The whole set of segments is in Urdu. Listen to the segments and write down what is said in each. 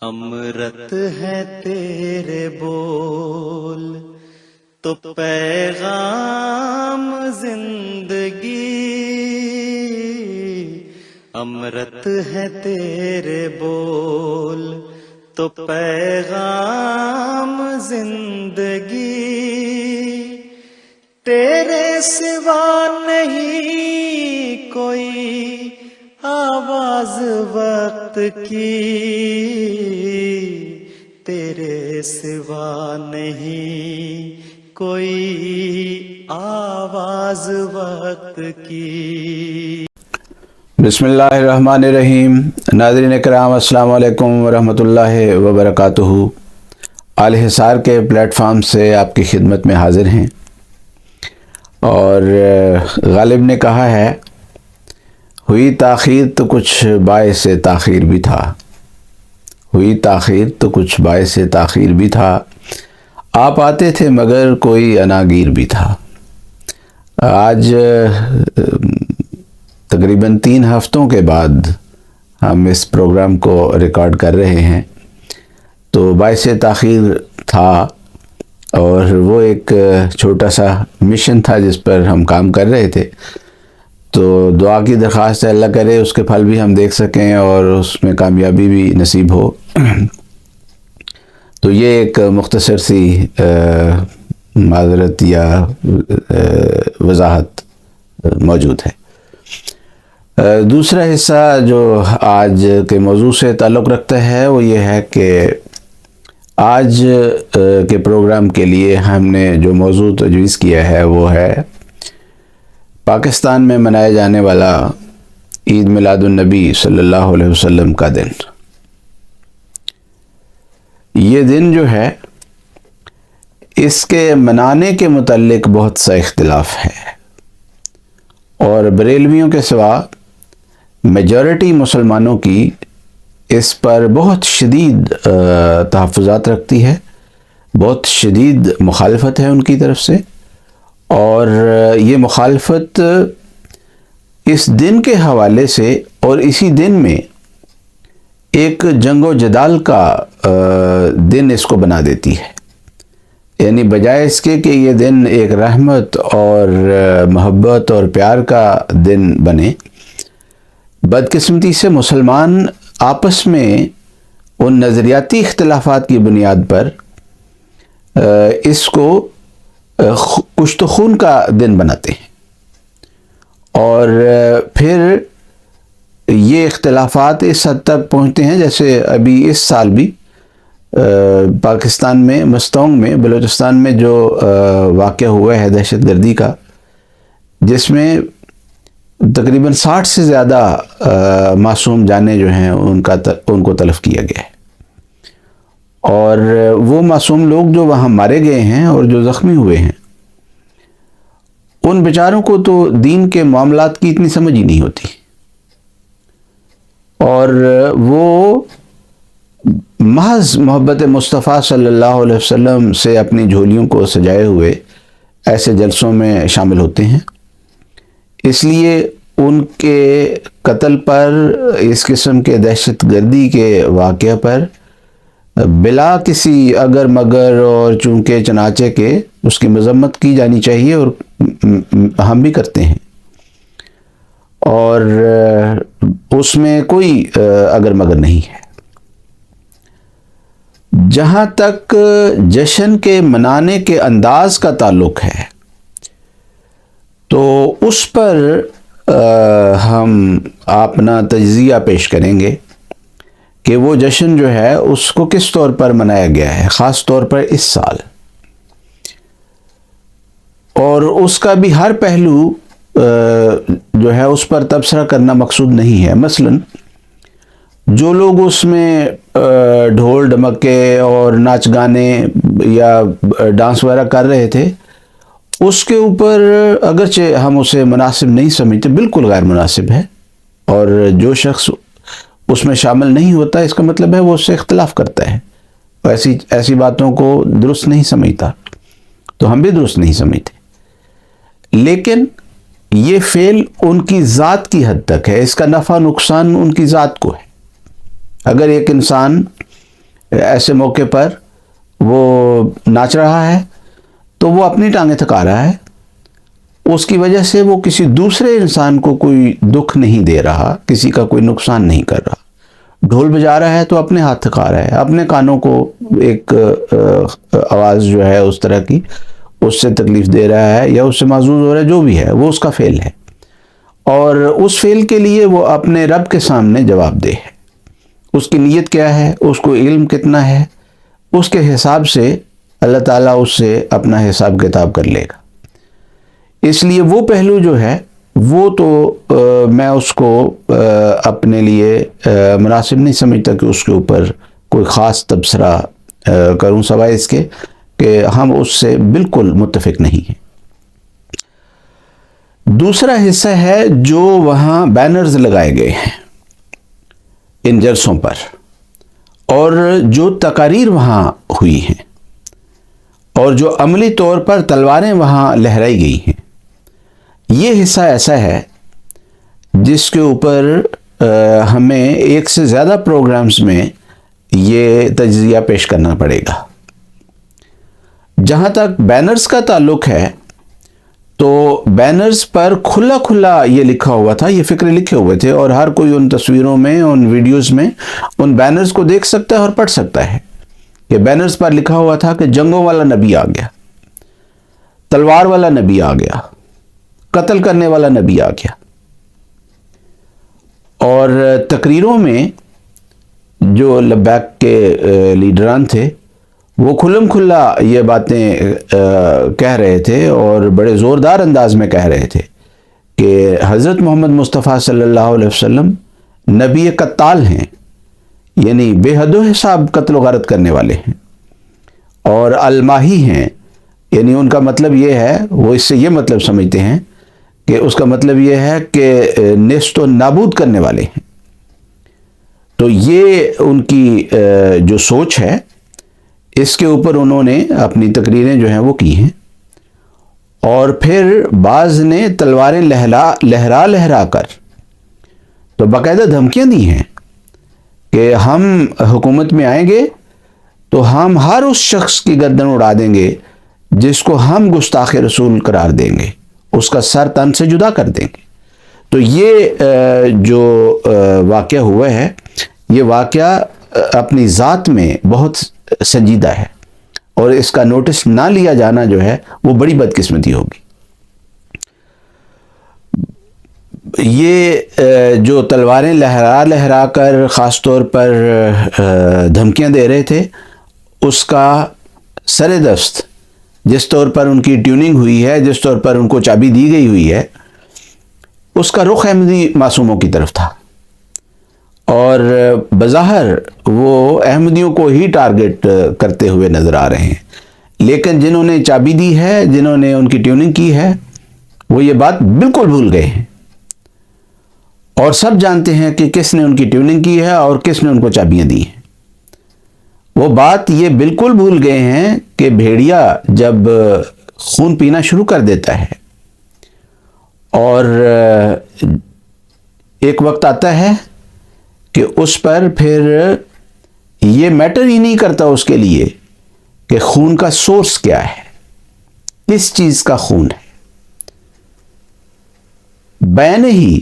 امرت ہے تیرے بول تو پیغام زندگی، امرت ہے تیرے بول تو پیغام زندگی، تیرے سوا نہیں کوئی آواز وقت کی، تیرے سوا نہیں کوئی آواز وقت کی۔ بسم اللہ الرحمن الرحیم۔ ناظرین کرام السلام علیکم ورحمۃ اللہ وبرکاتہ۔ الحصار کے پلیٹ فارم سے آپ کی خدمت میں حاضر ہیں، اور غالب نے کہا ہے ہوئی تاخیر تو کچھ باعث تاخیر بھی تھا، ہوئی تاخیر تو کچھ باعث تاخیر بھی تھا، آپ آتے تھے مگر کوئی عناگیر بھی تھا۔ آج تقریباً 3 ہفتوں کے بعد ہم اس پروگرام کو ریکارڈ کر رہے ہیں، تو باعث تاخیر تھا، اور وہ ایک چھوٹا سا مشن تھا جس پر ہم کام کر رہے تھے، تو دعا کی درخواست ہے اللہ کرے اس کے پھل بھی ہم دیکھ سکیں اور اس میں کامیابی بھی نصیب ہو۔ تو یہ ایک مختصر سی معذرت یا وضاحت موجود ہے۔ دوسرا حصہ جو آج کے موضوع سے تعلق رکھتا ہے وہ یہ ہے کہ آج کے پروگرام کے لیے ہم نے جو موضوع تجویز کیا ہے وہ ہے پاکستان میں منایا جانے والا عید میلاد النبی صلی اللہ علیہ وسلم کا دن۔ یہ دن جو ہے اس کے منانے کے متعلق بہت سا اختلاف ہے، اور بریلویوں کے سوا میجورٹی مسلمانوں کی اس پر بہت شدید تحفظات رکھتی ہے، بہت شدید مخالفت ہے ان کی طرف سے، اور یہ مخالفت اس دن کے حوالے سے اور اسی دن میں ایک جنگ و جدال کا دن اس کو بنا دیتی ہے، یعنی بجائے اس کے کہ یہ دن ایک رحمت اور محبت اور پیار کا دن بنے، بدقسمتی سے مسلمان آپس میں ان نظریاتی اختلافات کی بنیاد پر اس کو کشت و خون کا دن بناتے ہیں، اور پھر یہ اختلافات اس حد تک پہنچتے ہیں جیسے ابھی اس سال بھی پاکستان میں مستونگ میں بلوچستان میں جو واقعہ ہوا ہے دہشت گردی کا، جس میں تقریباً 60 سے زیادہ معصوم جانیں جو ہیں ان کو تلف کیا گیا ہے، اور وہ معصوم لوگ جو وہاں مارے گئے ہیں اور جو زخمی ہوئے ہیں ان بیچاروں کو تو دین کے معاملات کی اتنی سمجھ ہی نہیں ہوتی، اور وہ محض محبت مصطفیٰ صلی اللہ علیہ وسلم سے اپنی جھولیوں کو سجائے ہوئے ایسے جلسوں میں شامل ہوتے ہیں، اس لیے ان کے قتل پر، اس قسم کے دہشت گردی کے واقعہ پر بلا کسی اگر مگر اور چونکہ چنانچہ کے اس کی مذمت کی جانی چاہیے، اور ہم بھی کرتے ہیں، اور اس میں کوئی اگر مگر نہیں ہے۔ جہاں تک جشن کے منانے کے انداز کا تعلق ہے تو اس پر ہم اپنا تجزیہ پیش کریں گے کہ وہ جشن جو ہے اس کو کس طور پر منایا گیا ہے، خاص طور پر اس سال، اور اس کا بھی ہر پہلو جو ہے اس پر تبصرہ کرنا مقصود نہیں ہے۔ مثلا جو لوگ اس میں ڈھول ڈمکے اور ناچ گانے یا ڈانس وغیرہ کر رہے تھے، اس کے اوپر اگرچہ ہم اسے مناسب نہیں سمجھتے، بالکل غیر مناسب ہے، اور جو شخص اس میں شامل نہیں ہوتا اس کا مطلب ہے وہ اس سے اختلاف کرتا ہے، ایسی باتوں کو درست نہیں سمجھتا، تو ہم بھی درست نہیں سمجھتے، لیکن یہ فعل ان کی ذات کی حد تک ہے، اس کا نفع نقصان ان کی ذات کو ہے۔ اگر ایک انسان ایسے موقع پر وہ ناچ رہا ہے تو وہ اپنی ٹانگیں تھکا رہا ہے، اس کی وجہ سے وہ کسی دوسرے انسان کو کوئی دکھ نہیں دے رہا، کسی کا کوئی نقصان نہیں کر رہا۔ ڈھول بجا رہا ہے تو اپنے ہاتھ تھکا رہا ہے، اپنے کانوں کو ایک آواز جو ہے اس طرح کی اس سے تکلیف دے رہا ہے یا اس سے محظوظ ہو رہا ہے، جو بھی ہے وہ اس کا فعل ہے، اور اس فعل کے لیے وہ اپنے رب کے سامنے جواب دہ ہے۔ اس کی نیت کیا ہے، اس کو علم کتنا ہے، اس کے حساب سے اللہ تعالیٰ اس سے اپنا حساب کتاب کر لے گا۔ اس لیے وہ پہلو جو ہے وہ تو میں اس کو اپنے لیے مناسب نہیں سمجھتا کہ اس کے اوپر کوئی خاص تبصرہ کروں، سوائے اس کے کہ ہم اس سے بالکل متفق نہیں ہیں۔ دوسرا حصہ ہے جو وہاں بینرز لگائے گئے ہیں ان جلسوں پر، اور جو تقاریر وہاں ہوئی ہیں، اور جو عملی طور پر تلواریں وہاں لہرائی گئی ہیں، یہ حصہ ایسا ہے جس کے اوپر ہمیں ایک سے زیادہ پروگرامز میں یہ تجزیہ پیش کرنا پڑے گا۔ جہاں تک بینرز کا تعلق ہے تو بینرز پر کھلا کھلا یہ لکھا ہوا تھا، یہ فکرے لکھے ہوئے تھے، اور ہر کوئی ان تصویروں میں، ان ویڈیوز میں ان بینرز کو دیکھ سکتا ہے اور پڑھ سکتا ہے کہ بینرز پر لکھا ہوا تھا کہ جنگوں والا نبی آ گیا، تلوار والا نبی آ گیا، قتل کرنے والا نبی آ گیا۔ اور تقریروں میں جو لبیک کے لیڈران تھے وہ کھلم کھلا یہ باتیں کہہ رہے تھے، اور بڑے زوردار انداز میں کہہ رہے تھے کہ حضرت محمد مصطفیٰ صلی اللہ علیہ وسلم نبی قتال ہیں، یعنی بے حد و حساب قتل و غارت کرنے والے ہیں، اور الماہی ہیں، یعنی ان کا مطلب یہ ہے، وہ اس سے یہ مطلب سمجھتے ہیں کہ اس کا مطلب یہ ہے کہ نیست و نابود کرنے والے ہیں۔ تو یہ ان کی جو سوچ ہے، اس کے اوپر انہوں نے اپنی تقریریں جو ہیں وہ کی ہیں، اور پھر بعض نے تلواریں لہرا لہرا کر تو باقاعدہ دھمکیاں دی ہیں کہ ہم حکومت میں آئیں گے تو ہم ہر اس شخص کی گردن اڑا دیں گے جس کو ہم گستاخ رسول قرار دیں گے، اس کا سر تن سے جدا کر دیں گے۔ تو یہ جو واقعہ ہوا ہے، یہ واقعہ اپنی ذات میں بہت سنجیدہ ہے، اور اس کا نوٹس نہ لیا جانا جو ہے وہ بڑی بدقسمتی ہوگی۔ یہ جو تلواریں لہرا لہرا کر خاص طور پر دھمکیاں دے رہے تھے، اس کا سر دست جس طور پر ان کی ٹیوننگ ہوئی ہے، جس طور پر ان کو چابی دی گئی ہوئی ہے، اس کا رخ احمدی معصوموں کی طرف تھا، اور بظاہر وہ احمدیوں کو ہی ٹارگٹ کرتے ہوئے نظر آ رہے ہیں، لیکن جنہوں نے چابی دی ہے، جنہوں نے ان کی ٹیوننگ کی ہے، وہ یہ بات بالکل بھول گئے ہیں، اور سب جانتے ہیں کہ کس نے ان کی ٹیوننگ کی ہے اور کس نے ان کو چابیاں دی ہیں۔ وہ بات یہ بالکل بھول گئے ہیں کہ بھیڑیا جب خون پینا شروع کر دیتا ہے اور ایک وقت آتا ہے کہ اس پر پھر یہ میٹر ہی نہیں کرتا اس کے لیے کہ خون کا سورس کیا ہے، کس چیز کا خون ہے۔ بین ہی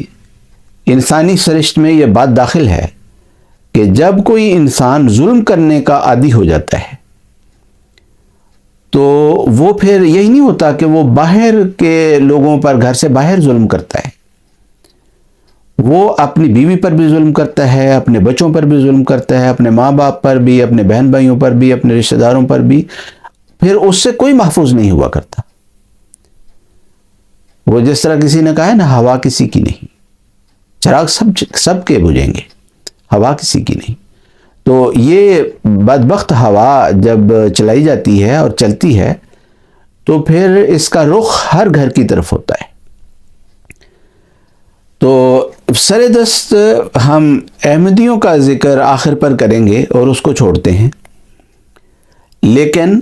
انسانی سرشت میں یہ بات داخل ہے کہ جب کوئی انسان ظلم کرنے کا عادی ہو جاتا ہے تو وہ پھر یہی نہیں ہوتا کہ وہ باہر کے لوگوں پر، گھر سے باہر ظلم کرتا ہے، وہ اپنی بیوی پر بھی ظلم کرتا ہے، اپنے بچوں پر بھی ظلم کرتا ہے، اپنے ماں باپ پر بھی، اپنے بہن بھائیوں پر بھی، اپنے رشتہ داروں پر بھی، پھر اس سے کوئی محفوظ نہیں ہوا کرتا۔ وہ جس طرح کسی نے کہا ہے نا، ہوا کسی کی نہیں، چراغ سب کے بجھیں گے، ہوا کسی کی نہیں۔ تو یہ بدبخت ہوا جب چلائی جاتی ہے اور چلتی ہے تو پھر اس کا رخ ہر گھر کی طرف ہوتا ہے۔ تو سر دست ہم احمدیوں کا ذکر آخر پر کریں گے اور اس کو چھوڑتے ہیں، لیکن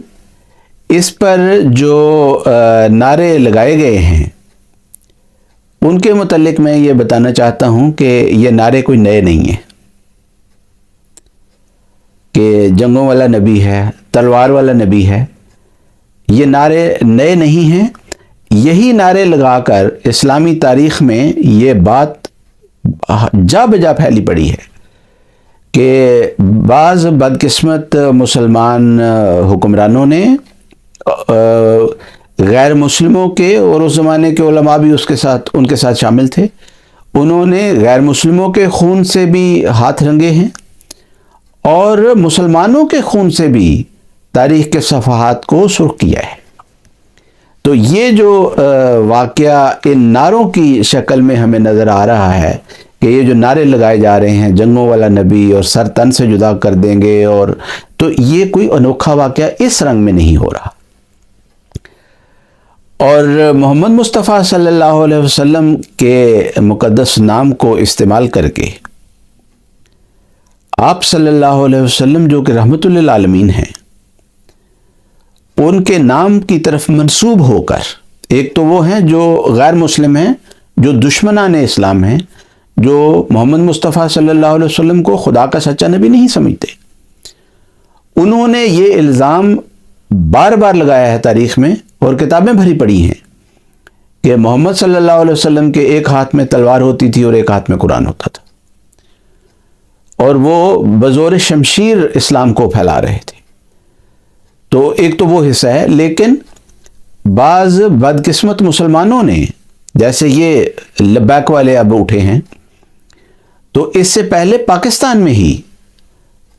اس پر جو نعرے لگائے گئے ہیں ان کے متعلق میں یہ بتانا چاہتا ہوں کہ یہ نعرے کوئی نئے نہیں ہیں۔ کہ جنگوں والا نبی ہے، تلوار والا نبی ہے، یہ نعرے نئے نہیں ہیں. یہی نعرے لگا کر اسلامی تاریخ میں یہ بات جا بجا پھیلی پڑی ہے کہ بعض بدقسمت مسلمان حکمرانوں نے غیر مسلموں کے، اور اس زمانے کے علماء بھی ان کے ساتھ شامل تھے، انہوں نے غیر مسلموں کے خون سے بھی ہاتھ رنگے ہیں اور مسلمانوں کے خون سے بھی تاریخ کے صفحات کو سرخ کیا ہے. تو یہ جو واقعہ ان نعروں کی شکل میں ہمیں نظر آ رہا ہے کہ یہ جو نعرے لگائے جا رہے ہیں جنگوں والا نبی اور سر تن سے جدا کر دیں گے، اور تو یہ کوئی انوکھا واقعہ اس رنگ میں نہیں ہو رہا. اور محمد مصطفیٰ صلی اللہ علیہ وسلم کے مقدس نام کو استعمال کر کے آپ صلی اللہ علیہ وسلم جو کہ رحمت للعالمین ہیں، ان کے نام کی طرف منسوب ہو کر، ایک تو وہ ہیں جو غیر مسلم ہیں، جو دشمنان اسلام ہیں، جو محمد مصطفیٰ صلی اللہ علیہ وسلم کو خدا کا سچا نبی نہیں سمجھتے، انہوں نے یہ الزام بار بار لگایا ہے تاریخ میں، اور کتابیں بھری پڑی ہیں کہ محمد صلی اللہ علیہ وسلم کے ایک ہاتھ میں تلوار ہوتی تھی اور ایک ہاتھ میں قرآن ہوتا تھا، اور وہ بزور شمشیر اسلام کو پھیلا رہے تھے. تو ایک تو وہ حصہ ہے. لیکن بعض بدقسمت مسلمانوں نے، جیسے یہ لبیک والے اب اٹھے ہیں، تو اس سے پہلے پاکستان میں ہی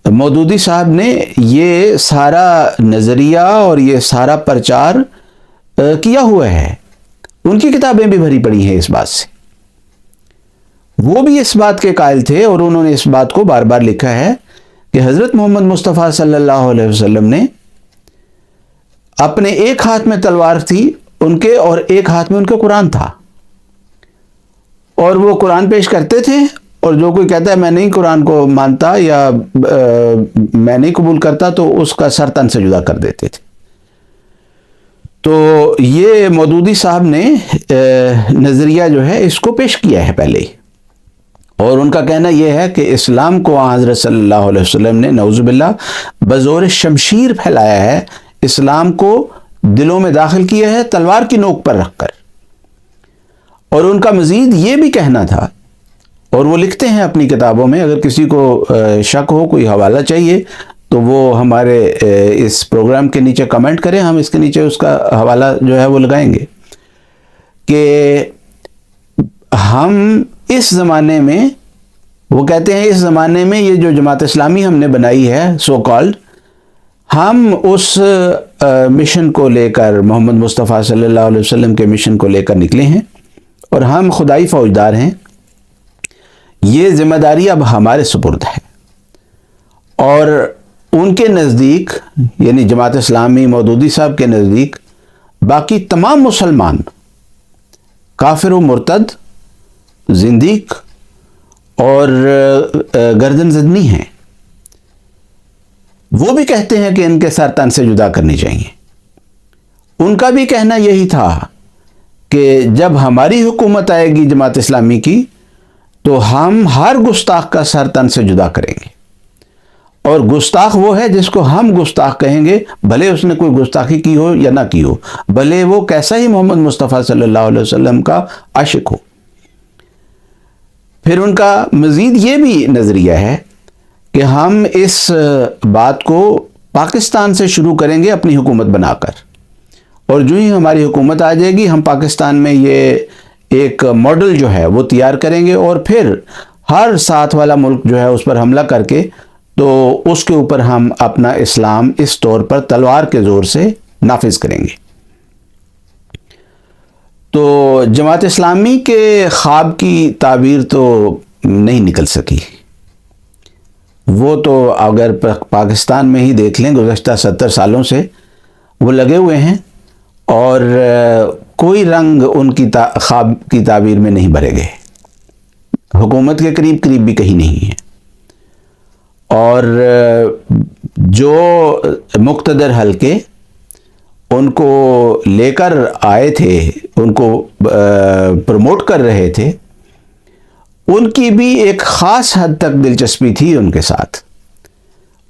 مودودی صاحب نے یہ سارا نظریہ اور یہ سارا پرچار کیا ہوا ہے. ان کی کتابیں بھی بھری پڑی ہیں اس بات سے. وہ بھی اس بات کے قائل تھے اور انہوں نے اس بات کو بار بار لکھا ہے کہ حضرت محمد مصطفیٰ صلی اللہ علیہ وسلم نے اپنے ایک ہاتھ میں تلوار تھی ان کے، اور ایک ہاتھ میں ان کے قرآن تھا، اور وہ قرآن پیش کرتے تھے، اور جو کوئی کہتا ہے میں نہیں قرآن کو مانتا یا میں نہیں قبول کرتا تو اس کا سر تن سے جدا کر دیتے تھے. تو یہ مودودی صاحب نے نظریہ جو ہے اس کو پیش کیا ہے پہلے ہی، اور ان کا کہنا یہ ہے کہ اسلام کو حضرت صلی اللہ علیہ وسلم نے نعوذ باللہ بزور شمشیر پھیلایا ہے، اسلام کو دلوں میں داخل کیا ہے تلوار کی نوک پر رکھ کر. اور ان کا مزید یہ بھی کہنا تھا، اور وہ لکھتے ہیں اپنی کتابوں میں، اگر کسی کو شک ہو، کوئی حوالہ چاہیے تو وہ ہمارے اس پروگرام کے نیچے کمنٹ کریں، ہم اس کے نیچے اس کا حوالہ جو ہے وہ لگائیں گے، کہ ہم اس زمانے میں، وہ کہتے ہیں اس زمانے میں یہ جو جماعت اسلامی ہم نے بنائی ہے سو کالڈ، ہم اس مشن کو لے کر، محمد مصطفیٰ صلی اللہ علیہ وسلم کے مشن کو لے کر نکلے ہیں، اور ہم خدائی فوجدار ہیں. یہ ذمہ داری اب ہمارے سپرد ہے. اور ان کے نزدیک، یعنی جماعت اسلامی مودودی صاحب کے نزدیک، باقی تمام مسلمان کافر و مرتد، زندیق اور گردن زدنی ہیں. وہ بھی کہتے ہیں کہ ان کے سر تن سے جدا کرنی چاہیے. ان کا بھی کہنا یہی تھا کہ جب ہماری حکومت آئے گی جماعت اسلامی کی تو ہم ہر گستاخ کا سر تن سے جدا کریں گے، اور گستاخ وہ ہے جس کو ہم گستاخ کہیں گے، بھلے اس نے کوئی گستاخی کی ہو یا نہ کی ہو، بھلے وہ کیسا ہی محمد مصطفیٰ صلی اللہ علیہ وسلم کا عاشق ہو. پھر ان کا مزید یہ بھی نظریہ ہے کہ ہم اس بات کو پاکستان سے شروع کریں گے اپنی حکومت بنا کر، اور جو ہی ہماری حکومت آ جائے گی ہم پاکستان میں یہ ایک ماڈل جو ہے وہ تیار کریں گے، اور پھر ہر ساتھ والا ملک جو ہے اس پر حملہ کر کے تو اس کے اوپر ہم اپنا اسلام اس طور پر تلوار کے زور سے نافذ کریں گے. تو جماعت اسلامی کے خواب کی تعبیر تو نہیں نکل سکی. وہ تو اگر پاکستان میں ہی دیکھ لیں گزشتہ 70 سالوں سے وہ لگے ہوئے ہیں، اور کوئی رنگ ان کی خواب کی تعبیر میں نہیں بھرے گئے. حکومت کے قریب قریب بھی کہیں نہیں ہے. اور جو مقتدر حلقے ان کو لے کر آئے تھے، ان کو پروموٹ کر رہے تھے، ان کی بھی ایک خاص حد تک دلچسپی تھی ان کے ساتھ.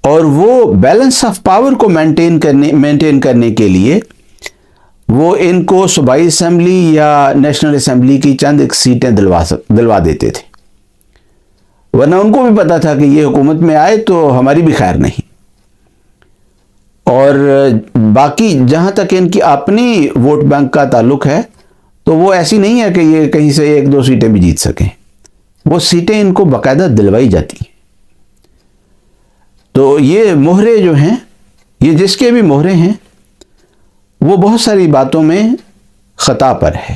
اور وہ بیلنس آف پاور کو مینٹین کرنے کے لیے وہ ان کو صوبائی اسمبلی یا نیشنل اسمبلی کی چند ایک سیٹیں دلوا دیتے تھے، ورنہ ان کو بھی پتا تھا کہ یہ حکومت میں آئے تو ہماری بھی خیر نہیں۔ اور باقی جہاں تک ان کی اپنی ووٹ بینک کا تعلق ہے تو وہ ایسی نہیں ہے کہ یہ کہیں سے 1-2 سیٹیں بھی جیت سکیں، وہ سیٹیں ان کو باقاعدہ دلوائی جاتی ہیں۔ تو یہ مہرے جو ہیں، یہ جس کے بھی مہرے ہیں، وہ بہت ساری باتوں میں خطا پر ہے،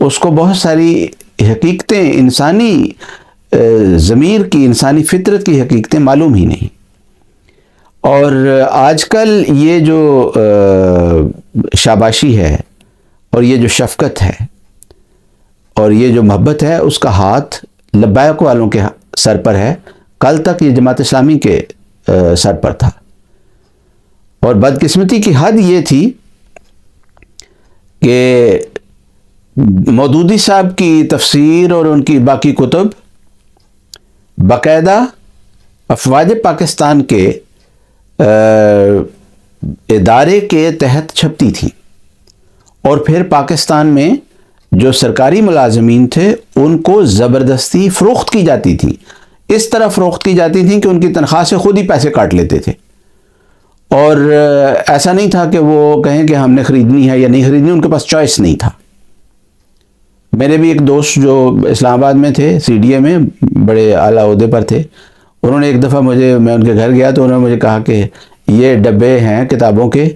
اس کو بہت ساری حقیقتیں، انسانی ضمیر کی، انسانی فطرت کی حقیقتیں معلوم ہی نہیں۔ اور آج کل یہ جو شاباشی ہے اور یہ جو شفقت ہے اور یہ جو محبت ہے، اس کا ہاتھ لبیک والوں کے سر پر ہے، کل تک یہ جماعت اسلامی کے سر پر تھا۔ اور بدقسمتی کی حد یہ تھی کہ مودودی صاحب کی تفسیر اور ان کی باقی کتب باقاعدہ افواج پاکستان کے ادارے کے تحت چھپتی تھی، اور پھر پاکستان میں جو سرکاری ملازمین تھے ان کو زبردستی فروخت کی جاتی تھی، اس طرح فروخت کی جاتی تھی کہ ان کی تنخواہ سے خود ہی پیسے کاٹ لیتے تھے، اور ایسا نہیں تھا کہ وہ کہیں کہ ہم نے خریدنی ہے یا نہیں خریدنی، ان کے پاس چوائس نہیں تھا۔ میرے بھی ایک دوست جو اسلام آباد میں تھے، سی ڈی اے میں بڑے اعلیٰ عہدے پر تھے، انہوں نے ایک دفعہ میں ان کے گھر گیا تو انہوں نے مجھے کہا کہ یہ ڈبے ہیں کتابوں کے،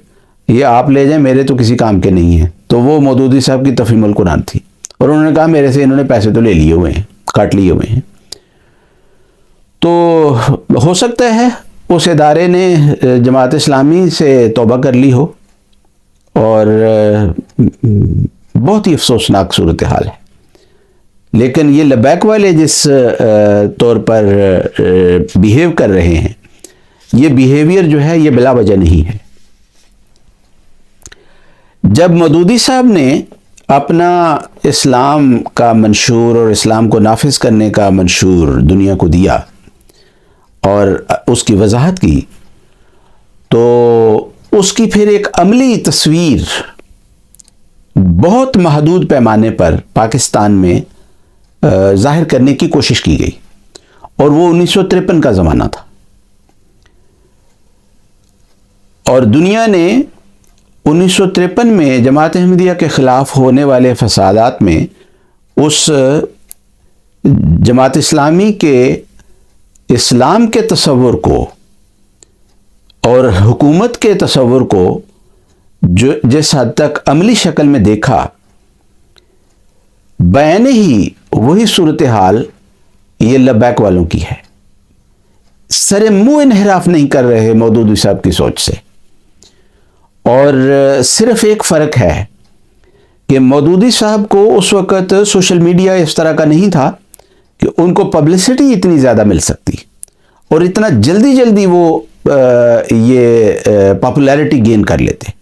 یہ آپ لے جائیں، میرے تو کسی کام کے نہیں ہیں۔ تو وہ مودودی صاحب کی تفہیم القرآن تھی، اور انہوں نے کہا میرے سے انہوں نے پیسے تو لے لیے ہوئے ہیں، کاٹ لیے ہوئے ہیں۔ تو ہو سکتا ہے اس ادارے نے جماعت اسلامی سے توبہ کر لی ہو، اور بہت ہی افسوسناک صورتحال ہے۔ لیکن یہ لبیک والے جس طور پر بیہیو کر رہے ہیں، یہ بیہیویئر جو ہے یہ بلا وجہ نہیں ہے۔ جب مودودی صاحب نے اپنا اسلام کا منشور اور اسلام کو نافذ کرنے کا منشور دنیا کو دیا اور اس کی وضاحت کی، تو اس کی پھر ایک عملی تصویر بہت محدود پیمانے پر پاکستان میں ظاہر کرنے کی کوشش کی گئی، اور وہ 1953 کا زمانہ تھا، اور دنیا نے 1953 میں جماعت احمدیہ کے خلاف ہونے والے فسادات میں اس جماعت اسلامی کے اسلام کے تصور کو اور حکومت کے تصور کو جس حد تک عملی شکل میں دیکھا، بیان ہی وہی صورتحال یہ لبیک والوں کی ہے۔ سر منہ انحراف نہیں کر رہے مودودی صاحب کی سوچ سے، اور صرف ایک فرق ہے کہ مودودی صاحب کو اس وقت سوشل میڈیا اس طرح کا نہیں تھا کہ ان کو پبلسٹی اتنی زیادہ مل سکتی، اور اتنا جلدی وہ یہ پاپولیرٹی گین کر لیتے۔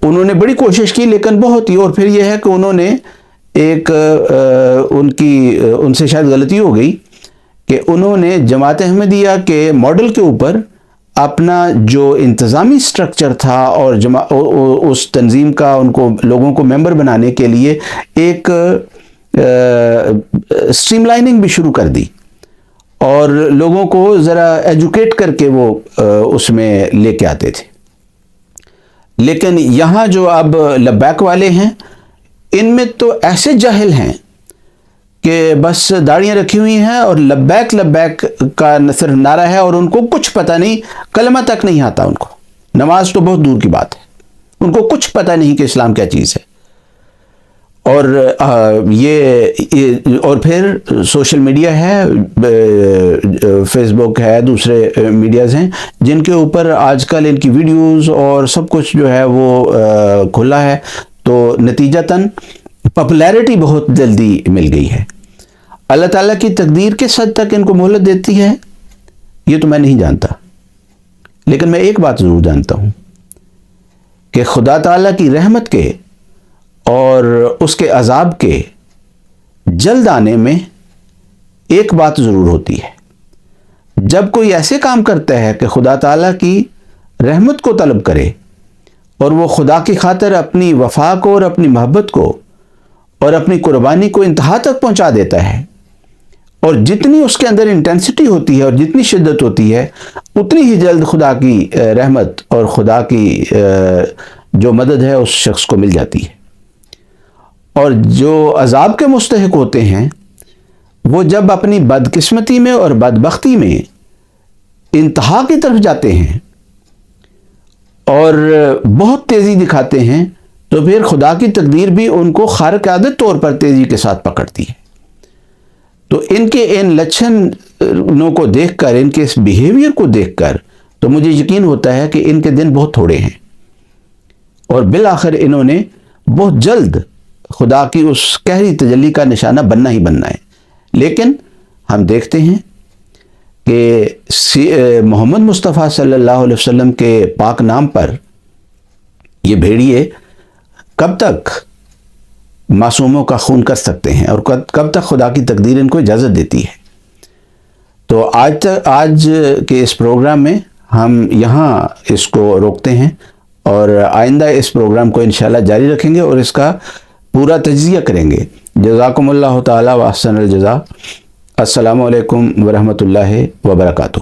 انہوں نے بڑی کوشش کی لیکن بہت ہی، اور پھر یہ ہے کہ انہوں نے ایک ان سے شاید غلطی ہو گئی کہ انہوں نے جماعت احمدیہ کے ماڈل کے اوپر اپنا جو انتظامی سٹرکچر تھا اور اس تنظیم کا ان کو لوگوں کو ممبر بنانے کے لیے ایک اسٹریم لائننگ بھی شروع کر دی، اور لوگوں کو ذرا ایجوکیٹ کر کے وہ اس میں لے کے آتے تھے۔ لیکن یہاں جو اب لبیک والے ہیں، ان میں تو ایسے جاہل ہیں کہ بس داڑیاں رکھی ہوئی ہیں اور لبیک لبیک کا صرف نعرہ ہے، اور ان کو کچھ پتہ نہیں، کلمہ تک نہیں آتا ان کو، نماز تو بہت دور کی بات ہے، ان کو کچھ پتہ نہیں کہ اسلام کیا چیز ہے۔ اور اور پھر سوشل میڈیا ہے، فیس بک ہے، دوسرے میڈیاز ہیں جن کے اوپر آج کل ان کی ویڈیوز اور سب کچھ جو ہے وہ کھلا ہے، تو نتیجتاً پاپولیرٹی بہت جلدی مل گئی ہے۔ اللہ تعالیٰ کی تقدیر کس حد تک ان کو مہلت دیتی ہے یہ تو میں نہیں جانتا، لیکن میں ایک بات ضرور جانتا ہوں کہ خدا تعالیٰ کی رحمت کے اور اس کے عذاب کے جلد آنے میں ایک بات ضرور ہوتی ہے، جب کوئی ایسے کام کرتا ہے کہ خدا تعالیٰ کی رحمت کو طلب کرے اور وہ خدا کی خاطر اپنی وفا کو اور اپنی محبت کو اور اپنی قربانی کو انتہا تک پہنچا دیتا ہے، اور جتنی اس کے اندر انٹینسٹی ہوتی ہے اور جتنی شدت ہوتی ہے، اتنی ہی جلد خدا کی رحمت اور خدا کی جو مدد ہے اس شخص کو مل جاتی ہے۔ اور جو عذاب کے مستحق ہوتے ہیں وہ جب اپنی بدقسمتی میں اور بدبختی میں انتہا کی طرف جاتے ہیں اور بہت تیزی دکھاتے ہیں، تو پھر خدا کی تقدیر بھی ان کو خارق عادت طور پر تیزی کے ساتھ پکڑتی ہے۔ تو ان کے ان لچھنوں کو دیکھ کر، ان کے اس بیہیویئر کو دیکھ کر تو مجھے یقین ہوتا ہے کہ ان کے دن بہت تھوڑے ہیں، اور بالآخر انہوں نے بہت جلد خدا کی اس قہری تجلی کا نشانہ بننا ہی بننا ہے۔ لیکن ہم دیکھتے ہیں کہ محمد مصطفیٰ صلی اللہ علیہ وسلم کے پاک نام پر یہ بھیڑیے کب تک معصوموں کا خون کر سکتے ہیں، اور کب تک خدا کی تقدیر ان کو اجازت دیتی ہے۔ تو آج کے اس پروگرام میں ہم یہاں اس کو روکتے ہیں، اور آئندہ اس پروگرام کو انشاءاللہ جاری رکھیں گے اور اس کا پورا تجزیہ کریں گے۔ جزاکم اللہ تعالی و احسن الجزا۔ السلام علیکم ورحمۃ اللہ وبرکاتہ۔